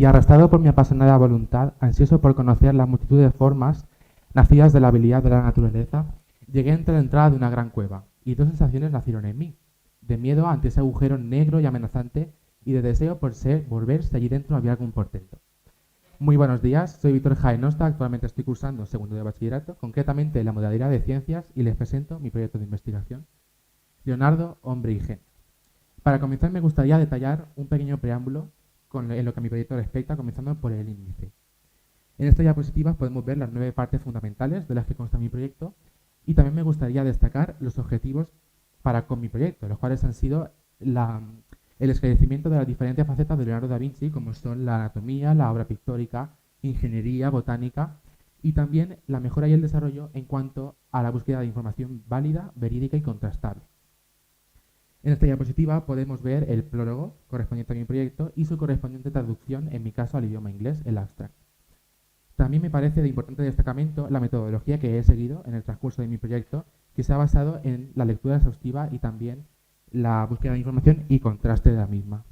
y arrastrado por mi apasionada voluntad, ansioso por conocer la multitud de formas nacidas de la habilidad de la naturaleza, llegué ante la entrada de una gran cueva, y dos sensaciones nacieron en mí, de miedo ante ese agujero negro y amenazante, y de deseo por ver si allí dentro había algún portento. Muy buenos días, soy Víctor Jaenosta, actualmente estoy cursando segundo de bachillerato, concretamente la modalidad de ciencias, y les presento mi proyecto de investigación, Leonardo, hombre y genio. Para comenzar me gustaría detallar un pequeño preámbulo en lo que a mi proyecto respecta, comenzando por el índice. En esta diapositiva podemos ver las 9 partes fundamentales de las que consta mi proyecto, y también me gustaría destacar los objetivos con mi proyecto, los cuales han sido el esclarecimiento de las diferentes facetas de Leonardo da Vinci, como son la anatomía, la obra pictórica, ingeniería, botánica, y también la mejora y el desarrollo en cuanto a la búsqueda de información válida, verídica y contrastable. En esta diapositiva podemos ver el prólogo correspondiente a mi proyecto y su correspondiente traducción, en mi caso al idioma inglés, el abstract. También me parece de importante destacamento la metodología que he seguido en el transcurso de mi proyecto, que se ha basado en la lectura exhaustiva y también la búsqueda de información y contraste de la misma.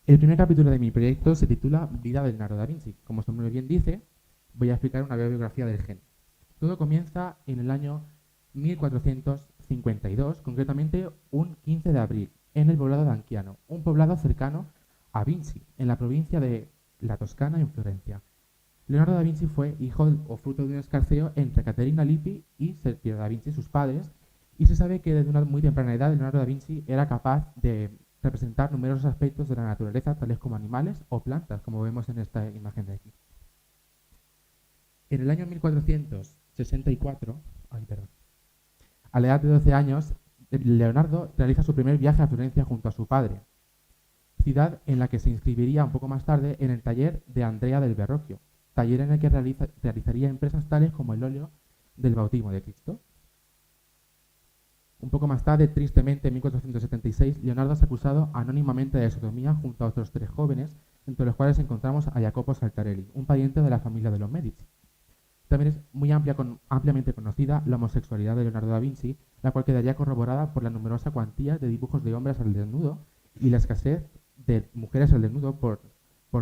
El primer capítulo de mi proyecto se titula Vida de Leonardo da Vinci. Como su nombre bien dice, voy a explicar una breve biografía del genio. Todo comienza en el año 1452, concretamente un 15 de abril, en el poblado de Anciano, un poblado cercano a Vinci, en la provincia de la Toscana, en Florencia. Leonardo da Vinci fue hijo o fruto de un escarceo entre Caterina Lippi y Serpio da Vinci, sus padres, y se sabe que desde una muy temprana edad Leonardo da Vinci era capaz de representar numerosos aspectos de la naturaleza, tales como animales o plantas, como vemos en esta imagen de aquí. En el año 1464, a la edad de 12 años, Leonardo realiza su primer viaje a Florencia junto a su padre, ciudad en la que se inscribiría un poco más tarde en el taller de Andrea del Verrocchio, taller en el que realizaría empresas tales como el óleo del bautismo de Cristo. Un poco más tarde, tristemente, en 1476, Leonardo es acusado anónimamente de sodomía junto a otros 3 jóvenes, entre los cuales encontramos a Jacopo Saltarelli, un pariente de la familia de los Medici. También es muy ampliamente conocida la homosexualidad de Leonardo da Vinci, la cual quedaría corroborada por la numerosa cuantía de dibujos de hombres al desnudo y la escasez de mujeres al desnudo por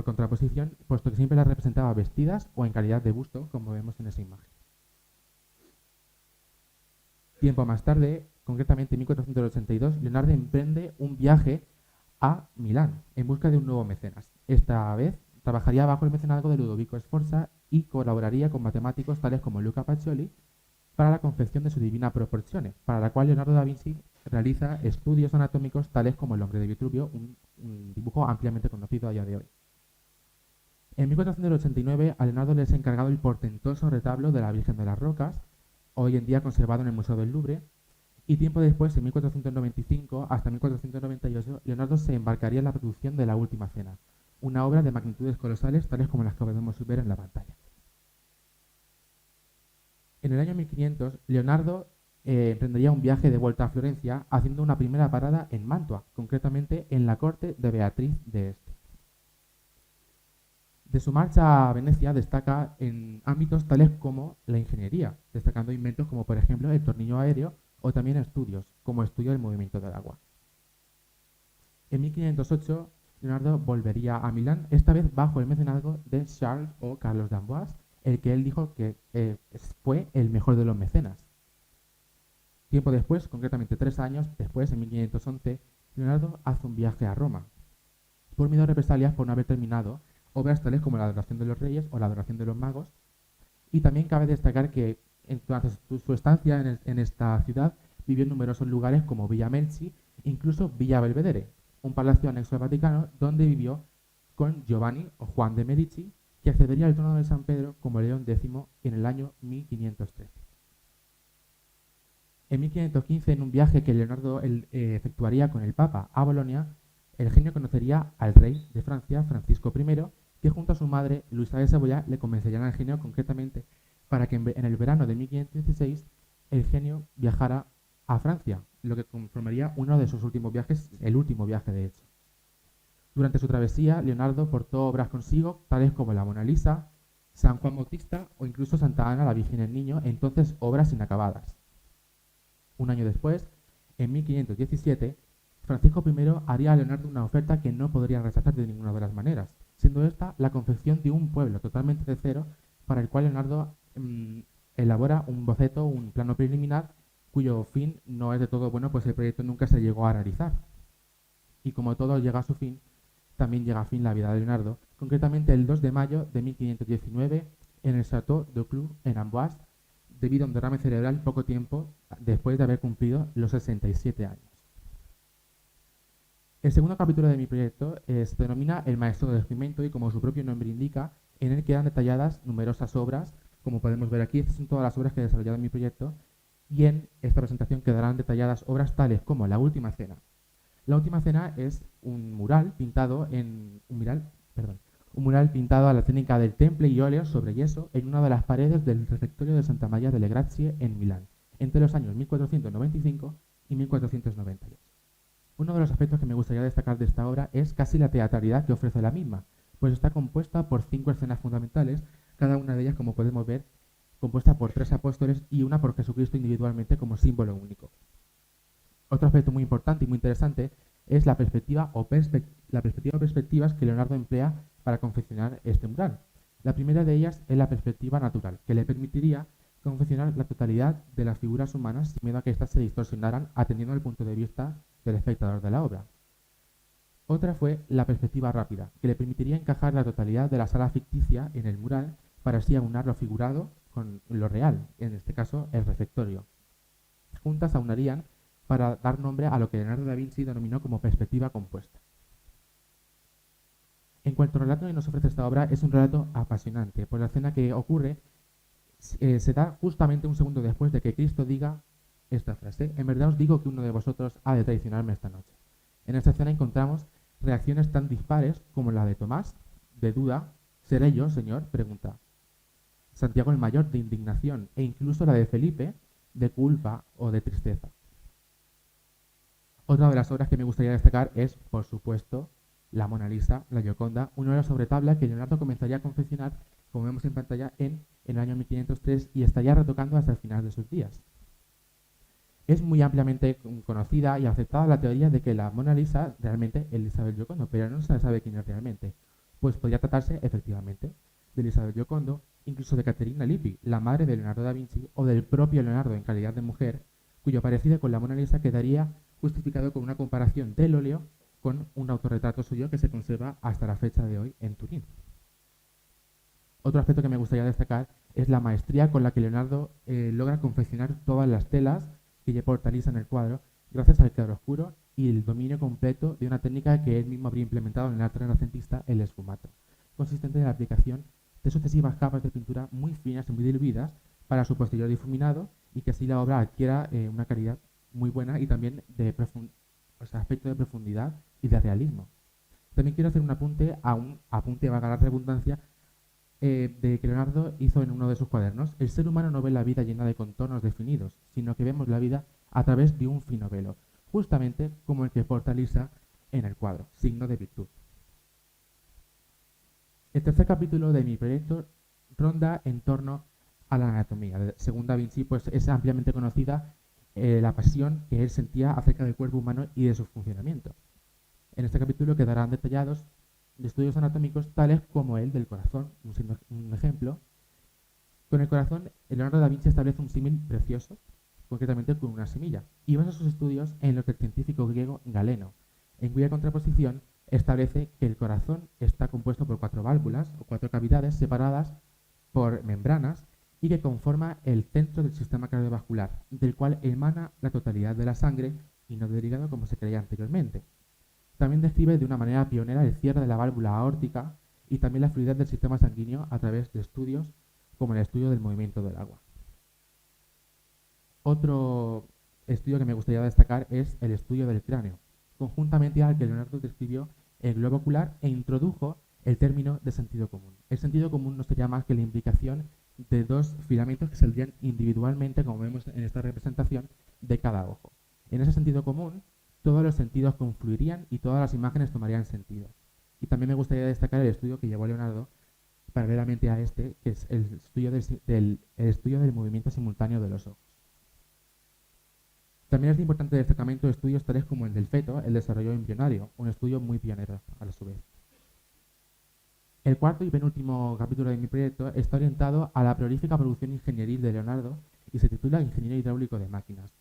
contraposición, puesto que siempre las representaba vestidas o en calidad de busto, como vemos en esa imagen. Tiempo más tarde, concretamente en 1482, Leonardo emprende un viaje a Milán en busca de un nuevo mecenas. Esta vez trabajaría bajo el mecenazgo de Ludovico Sforza y colaboraría con matemáticos tales como Luca Pacioli para la confección de su Divina Proporzione, para la cual Leonardo da Vinci realiza estudios anatómicos tales como el hombre de Vitruvio, un dibujo ampliamente conocido a día de hoy. En 1489 a Leonardo le es encargado el portentoso retablo de la Virgen de las Rocas, hoy en día conservado en el Museo del Louvre, y tiempo después, en 1495 hasta 1498, Leonardo se embarcaría en la producción de La Última Cena, una obra de magnitudes colosales tales como las que podemos ver en la pantalla. En el año 1500, Leonardo emprendería un viaje de vuelta a Florencia, haciendo una primera parada en Mantua, concretamente en la corte de Beatriz de Este. De su marcha a Venecia destaca en ámbitos tales como la ingeniería, destacando inventos como por ejemplo el tornillo aéreo o también estudios, como estudio del movimiento del agua. En 1508, Leonardo volvería a Milán, esta vez bajo el mecenazgo de Charles o Carlos d'Amboise, el que él dijo que fue el mejor de los mecenas. Tiempo después, concretamente 3 años después, en 1511, Leonardo hace un viaje a Roma, por miedo a represalias por no haber terminado obras tales como la Adoración de los Reyes o la Adoración de los Magos, y también cabe destacar que durante su estancia en esta ciudad vivió en numerosos lugares como Villa Melchi, incluso Villa Belvedere, un palacio anexo al Vaticano donde vivió con Giovanni o Juan de Medici, que accedería al trono de San Pedro como León X en el año 1513. En 1515, en un viaje que Leonardo efectuaría con el Papa a Bolonia, el genio conocería al rey de Francia, Francisco I, que junto a su madre, Luisa de Saboya, le convencerían al genio concretamente para que en el verano de 1516 el genio viajara a Francia, lo que conformaría uno de sus últimos viajes, el último viaje de hecho. Durante su travesía, Leonardo portó obras consigo, tales como la Mona Lisa, San Juan Bautista o incluso Santa Ana, la Virgen y el Niño, entonces obras inacabadas. Un año después, en 1517, Francisco I haría a Leonardo una oferta que no podría rechazar de ninguna de las maneras, siendo esta la confección de un pueblo totalmente de cero para el cual Leonardo elabora un boceto, un plano preliminar, cuyo fin no es de todo bueno, pues el proyecto nunca se llegó a realizar. Y como todo llega a su fin, también llega a fin la vida de Leonardo, concretamente el 2 de mayo de 1519 en el Château de Clou, en Amboise, debido a un derrame cerebral poco tiempo después de haber cumplido los 67 años. El segundo capítulo de mi proyecto se denomina El Maestro del Cimiento y, como su propio nombre indica, en él quedan detalladas numerosas obras. Como podemos ver aquí, estas son todas las obras que he desarrollado en mi proyecto, y en esta presentación quedarán detalladas obras tales como La Última Cena. La Última Cena es un mural pintado a la técnica del temple y óleo sobre yeso en una de las paredes del refectorio de Santa María delle Grazie en Milán, entre los años 1495 y 1498. Uno de los aspectos que me gustaría destacar de esta obra es casi la teatralidad que ofrece la misma, pues está compuesta por 5 escenas fundamentales, cada una de ellas, como podemos ver, compuesta por 3 apóstoles y una por Jesucristo individualmente como símbolo único. Otro aspecto muy importante y muy interesante es la perspectiva o perspectivas que Leonardo emplea para confeccionar este mural. La primera de ellas es la perspectiva natural, que le permitiría confeccionar la totalidad de las figuras humanas sin miedo a que éstas se distorsionaran atendiendo al punto de vista del espectador de la obra. Otra fue la perspectiva rápida, que le permitiría encajar la totalidad de la sala ficticia en el mural para así aunar lo figurado con lo real, en este caso el refectorio. Juntas aunarían para dar nombre a lo que Leonardo da Vinci denominó como perspectiva compuesta. En cuanto al relato que nos ofrece esta obra, es un relato apasionante, pues la escena que ocurre se da justamente un segundo después de que Cristo diga esta frase: en verdad os digo que uno de vosotros ha de traicionarme esta noche. En esta escena encontramos reacciones tan dispares como la de Tomás, de duda, ¿seré yo, Señor?, pregunta. Santiago el Mayor, de indignación, e incluso la de Felipe, de culpa o de tristeza. Otra de las obras que me gustaría destacar es, por supuesto, la Mona Lisa, la Gioconda, una obra sobre tabla que Leonardo comenzaría a confeccionar, como vemos en pantalla, en el año 1503 y estaría retocando hasta el final de sus días. Es muy ampliamente conocida y aceptada la teoría de que la Mona Lisa realmente es Isabel Giocondo, pero no se sabe quién es realmente, pues podría tratarse, efectivamente, de Isabel Giocondo, incluso de Caterina Lippi, la madre de Leonardo da Vinci, o del propio Leonardo en calidad de mujer, cuyo parecido con la Mona Lisa quedaría justificado con una comparación del óleo con un autorretrato suyo que se conserva hasta la fecha de hoy en Turín. Otro aspecto que me gustaría destacar es la maestría con la que Leonardo logra confeccionar todas las telas que lleva Hortalisa en el cuadro, gracias al claroscuro y el dominio completo de una técnica que él mismo habría implementado en el arte renacentista, el esfumato, consistente en la aplicación de sucesivas capas de pintura muy finas y muy diluidas para su posterior difuminado y que así la obra adquiera una calidad muy buena y también de aspecto de profundidad y de realismo. También quiero hacer un apunte, valga la redundancia, de que Leonardo hizo en uno de sus cuadernos: el ser humano no ve la vida llena de contornos definidos, sino que vemos la vida a través de un fino velo, justamente como el que porta Lisa en el cuadro, signo de virtud. El tercer capítulo de mi proyecto ronda en torno a la anatomía. Según Da Vinci, pues es ampliamente conocida la pasión que él sentía acerca del cuerpo humano y de su funcionamiento. En este capítulo quedarán detallados estudios anatómicos tales como el del corazón, un ejemplo. Con el corazón, Leonardo da Vinci establece un símil precioso, concretamente con una semilla, y basa sus estudios en lo que el científico griego Galeno, en cuya contraposición establece que el corazón está compuesto por 4 válvulas o 4 cavidades separadas por membranas y que conforma el centro del sistema cardiovascular, del cual emana la totalidad de la sangre y no del hígado como se creía anteriormente. También describe de una manera pionera el cierre de la válvula aórtica y también la fluidez del sistema sanguíneo a través de estudios como el estudio del movimiento del agua. Otro estudio que me gustaría destacar es el estudio del cráneo, conjuntamente al que Leonardo describió el globo ocular e introdujo el término de sentido común. El sentido común no sería más que la implicación de 2 filamentos que saldrían individualmente, como vemos en esta representación, de cada ojo. En ese sentido común, todos los sentidos confluirían y todas las imágenes tomarían sentido. Y también me gustaría destacar el estudio que llevó Leonardo paralelamente a este, que es el estudio del movimiento simultáneo de los ojos. También es importante destacamento de estudios tales como el del feto, el desarrollo embrionario, un estudio muy pionero a su vez. El cuarto y penúltimo capítulo de mi proyecto está orientado a la prolífica producción ingenieril de Leonardo y se titula Ingeniero hidráulico de máquinas.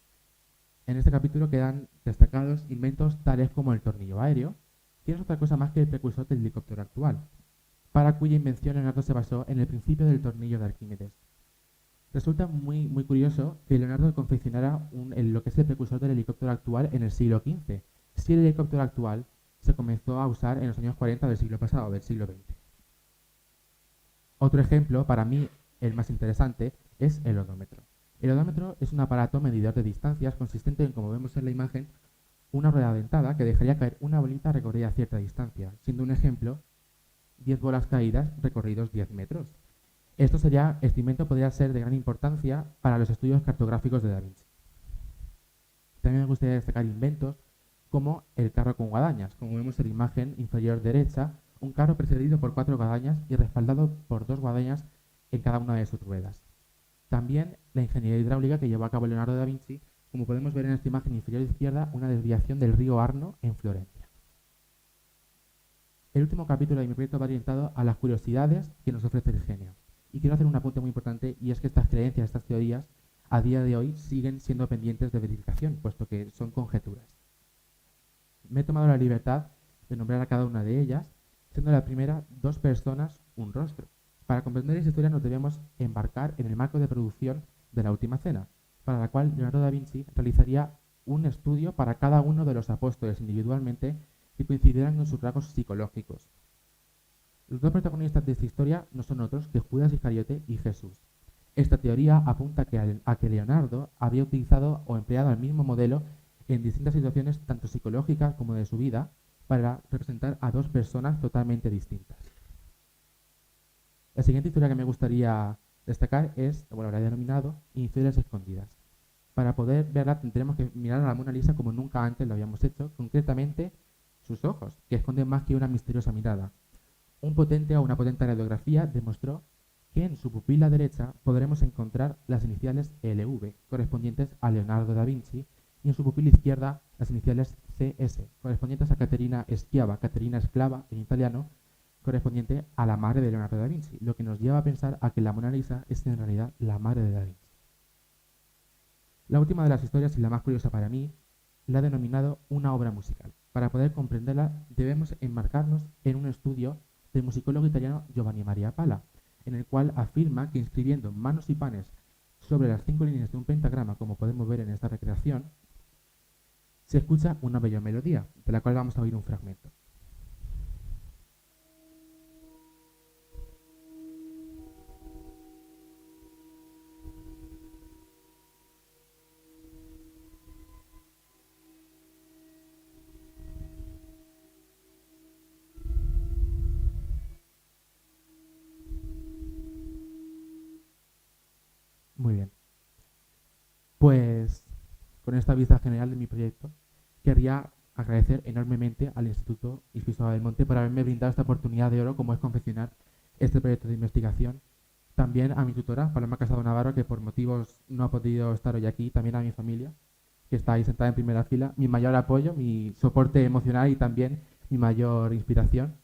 En este capítulo quedan destacados inventos tales como el tornillo aéreo, que no es otra cosa más que el precursor del helicóptero actual, para cuya invención Leonardo se basó en el principio del tornillo de Arquímedes. Resulta muy curioso que Leonardo confeccionara lo que es el precursor del helicóptero actual en el siglo XV, si el helicóptero actual se comenzó a usar en los años 40 del siglo pasado, del siglo XX. Otro ejemplo, para mí el más interesante, es el odómetro. El odómetro es un aparato medidor de distancias consistente en, como vemos en la imagen, una rueda dentada que dejaría caer una bolita recorrida a cierta distancia, siendo un ejemplo 10 bolas caídas recorridos 10 metros. Este invento podría ser de gran importancia para los estudios cartográficos de Da Vinci. También me gustaría destacar inventos como el carro con guadañas, como vemos en la imagen inferior derecha, un carro precedido por 4 guadañas y respaldado por 2 guadañas en cada una de sus ruedas. También la ingeniería hidráulica que llevó a cabo Leonardo da Vinci, como podemos ver en esta imagen inferior izquierda, una desviación del río Arno en Florencia. El último capítulo de mi proyecto va orientado a las curiosidades que nos ofrece el genio. Y quiero hacer un apunte muy importante, y es que estas creencias, estas teorías, a día de hoy siguen siendo pendientes de verificación, puesto que son conjeturas. Me he tomado la libertad de nombrar a cada una de ellas, siendo la primera 2 personas, un rostro. Para comprender esa historia nos debemos embarcar en el marco de producción de La Última Cena, para la cual Leonardo da Vinci realizaría un estudio para cada uno de los apóstoles individualmente que coincidieran con sus rasgos psicológicos. Los 2 protagonistas de esta historia no son otros que Judas Iscariote y Jesús. Esta teoría apunta a que Leonardo había utilizado o empleado el mismo modelo en distintas situaciones tanto psicológicas como de su vida para representar a 2 personas totalmente distintas. La siguiente historia que me gustaría destacar es, la he denominado Historias escondidas. Para poder verla tendremos que mirar a la Mona Lisa como nunca antes lo habíamos hecho, concretamente sus ojos, que esconden más que una misteriosa mirada. Una potente radiografía demostró que en su pupila derecha podremos encontrar las iniciales LV, correspondientes a Leonardo da Vinci, y en su pupila izquierda las iniciales CS, correspondientes a Caterina Esclava en italiano, correspondiente a la madre de Leonardo da Vinci, lo que nos lleva a pensar a que la Mona Lisa es en realidad la madre de Da Vinci. La última de las historias, y la más curiosa para mí, la he denominado una obra musical. Para poder comprenderla debemos enmarcarnos en un estudio del musicólogo italiano Giovanni Maria Pala, en el cual afirma que inscribiendo manos y panes sobre las 5 líneas de un pentagrama, como podemos ver en esta recreación, se escucha una bella melodía, de la cual vamos a oír un fragmento. Muy bien. Pues con esta vista general de mi proyecto, querría agradecer enormemente al Instituto Ispiso del Monte por haberme brindado esta oportunidad de oro como es confeccionar este proyecto de investigación. También a mi tutora, Paloma Casado Navarro, que por motivos no ha podido estar hoy aquí, también a mi familia, que está ahí sentada en primera fila, mi mayor apoyo, mi soporte emocional y también mi mayor inspiración.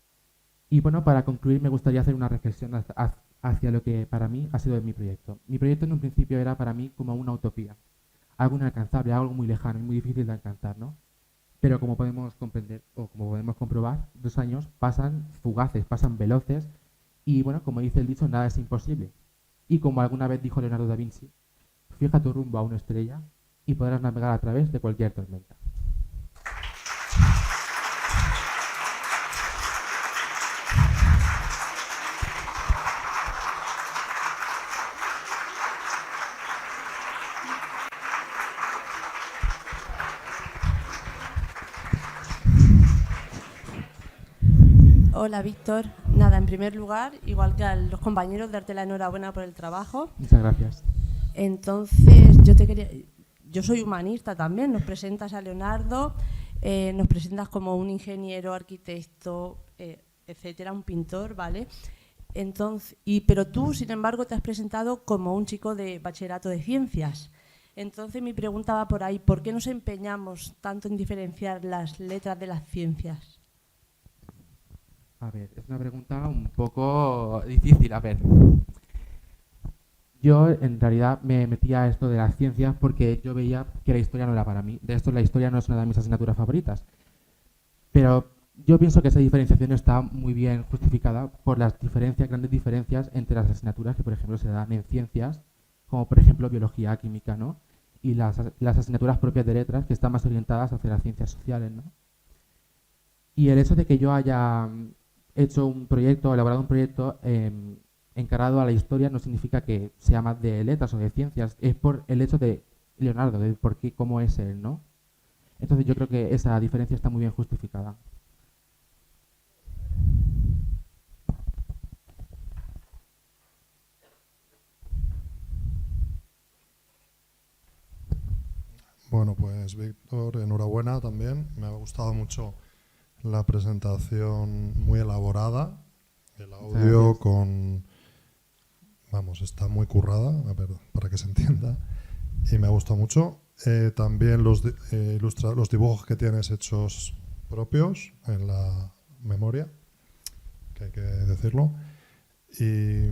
Y bueno, para concluir me gustaría hacer una reflexión hacia lo que para mí ha sido mi proyecto. Mi proyecto en un principio era para mí como una utopía, algo inalcanzable, algo muy lejano y muy difícil de alcanzar, ¿no? Pero como podemos comprender o como podemos comprobar, 2 años pasan fugaces, pasan veloces y bueno, como dice el dicho, nada es imposible. Y como alguna vez dijo Leonardo da Vinci, fija tu rumbo a una estrella y podrás navegar a través de cualquier tormenta. Hola, Víctor. Nada, en primer lugar, igual que a los compañeros, darte la enhorabuena por el trabajo. Muchas gracias. Entonces, yo soy humanista también, nos presentas a Leonardo, nos presentas como un ingeniero, arquitecto, etcétera, un pintor, ¿vale? Entonces, pero tú, sin embargo, te has presentado como un chico de bachillerato de ciencias. Entonces mi pregunta va por ahí, ¿por qué nos empeñamos tanto en diferenciar las letras de las ciencias? A ver, es una pregunta un poco difícil. A ver, yo en realidad me metía a esto de las ciencias porque yo veía que la historia no era para mí. De esto la historia no es una de mis asignaturas favoritas. Pero yo pienso que esa diferenciación está muy bien justificada por las diferencias, grandes diferencias entre las asignaturas que, por ejemplo, se dan en ciencias, como por ejemplo biología, química, ¿no? Y las asignaturas propias de letras que están más orientadas hacia las ciencias sociales, ¿no? Y el hecho de que yo haya hecho un proyecto, elaborado un proyecto encarado a la historia no significa que sea más de letras o de ciencias, es por el hecho de Leonardo, de por qué, cómo es él, ¿no? Entonces yo creo que esa diferencia está muy bien justificada. Bueno, pues Víctor, enhorabuena también. Me ha gustado mucho la presentación, muy elaborada. El audio vamos, está muy currada, a ver, para que se entienda. Y me ha gustado mucho. También los dibujos que tienes hechos propios en la memoria, que hay que decirlo. Y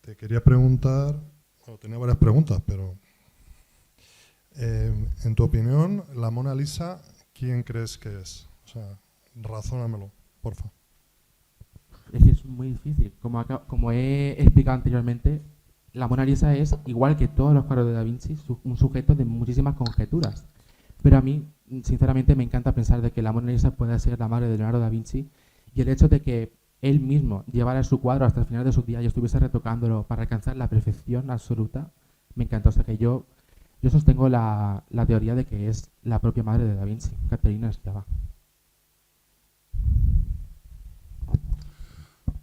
te quería preguntar, bueno, tenía varias preguntas, pero en tu opinión, la Mona Lisa, ¿quién crees que es? O sea, razónamelo, porfa. Es que es muy difícil. Como he explicado anteriormente, la Mona Lisa es, igual que todos los cuadros de Da Vinci, un sujeto de muchísimas conjeturas. Pero a mí, sinceramente, me encanta pensar de que la Mona Lisa pueda ser la madre de Leonardo da Vinci, y el hecho de que él mismo llevara su cuadro hasta el final de sus días y estuviese retocándolo para alcanzar la perfección absoluta, me encanta. O sea que yo sostengo la teoría de que es la propia madre de Da Vinci, Caterina Schiava.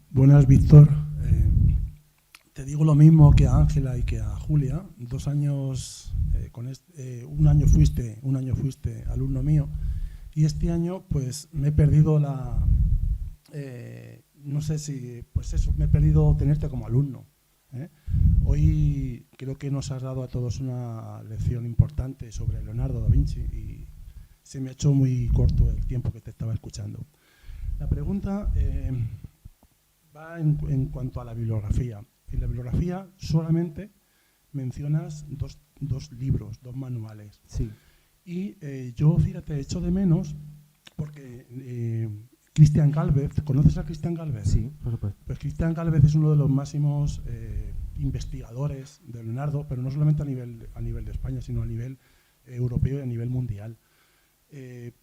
Buenas, Víctor. Te digo lo mismo que a Ángela y que a Julia. 2 años, un año fuiste alumno mío, y este año pues me he perdido no sé si, pues eso, me he perdido tenerte como alumno. Hoy creo que nos has dado a todos una lección importante sobre Leonardo da Vinci y se me ha hecho muy corto el tiempo que te estaba escuchando. La pregunta va en cuanto a la bibliografía. En la bibliografía solamente mencionas dos libros, 2 manuales. Sí. Y yo, fíjate, echo de menos porque Cristian Gálvez, ¿conoces a Cristian Gálvez? Sí, por supuesto. Pues Cristian Gálvez es uno de los máximos investigadores de Leonardo, pero no solamente a nivel de España, sino a nivel europeo y a nivel mundial.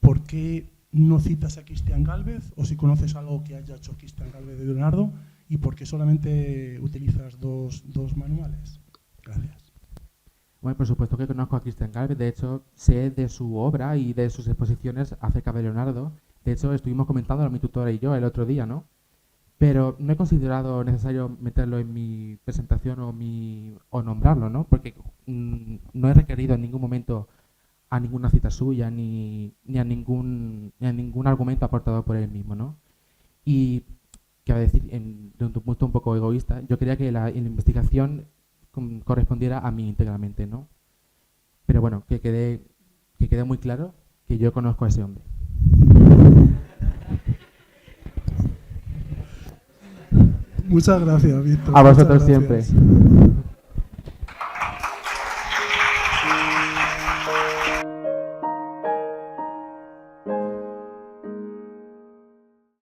¿Por qué no citas a Cristian Gálvez? O si conoces algo que haya hecho Cristian Gálvez de Leonardo, ¿y por qué solamente utilizas dos manuales? Gracias. Bueno, por supuesto que conozco a Cristian Gálvez. De hecho, sé de su obra y de sus exposiciones acerca de Leonardo. De hecho, estuvimos comentándolo mi tutora y yo el otro día, ¿no? Pero no he considerado necesario meterlo en mi presentación o nombrarlo, ¿no? Porque no he requerido en ningún momento a ninguna cita suya ni a ningún argumento aportado por él mismo, ¿no? Y, quiero decir, de un punto un poco egoísta, yo quería que la investigación correspondiera a mí íntegramente, ¿no? Pero bueno, que quede muy claro que yo conozco a ese hombre. Muchas gracias, Víctor. A vosotros siempre.